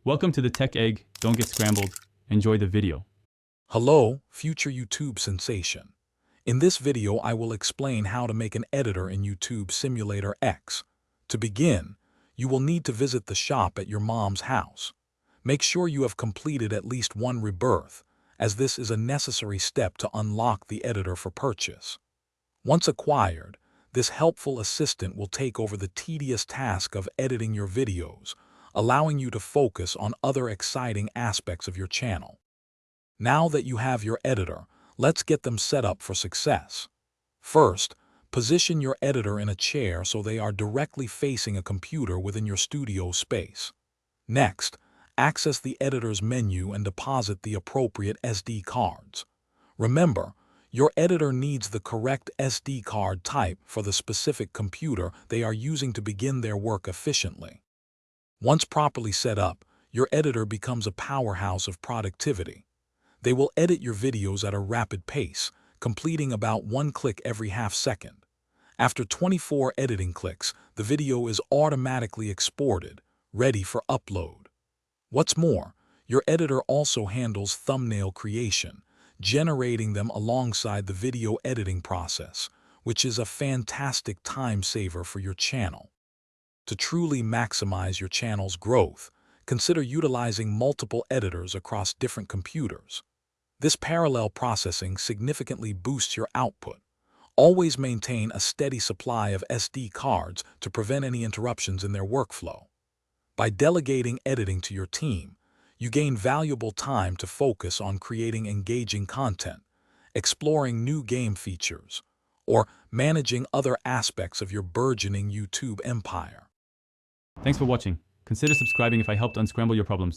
Welcome to the Tech Egg. Don't get scrambled. Enjoy the video. Hello, future YouTube sensation. In this video, I will explain how to make an editor in YouTube Simulator X. To begin, you will need to visit the shop at your mom's house. Make sure you have completed at least one rebirth, as this is a necessary step to unlock the editor for purchase. Once acquired, this helpful assistant will take over the tedious task of editing your videos, allowing you to focus on other exciting aspects of your channel. Now that you have your editor, let's get them set up for success. First, position your editor in a chair so they are directly facing a computer within your studio space. Next, access the editor's menu and deposit the appropriate SD cards. Remember, your editor needs the correct SD card type for the specific computer they are using to begin their work efficiently. Once properly set up, your editor becomes a powerhouse of productivity. They will edit your videos at a rapid pace, completing about one click every half second. After 24 editing clicks, the video is automatically exported, ready for upload. What's more, your editor also handles thumbnail creation, generating them alongside the video editing process, which is a fantastic time saver for your channel. To truly maximize your channel's growth, consider utilizing multiple editors across different computers. This parallel processing significantly boosts your output. Always maintain a steady supply of SD cards to prevent any interruptions in their workflow. By delegating editing to your team, you gain valuable time to focus on creating engaging content, exploring new game features, or managing other aspects of your burgeoning YouTube empire. Thanks for watching. Consider subscribing if I helped unscramble your problems.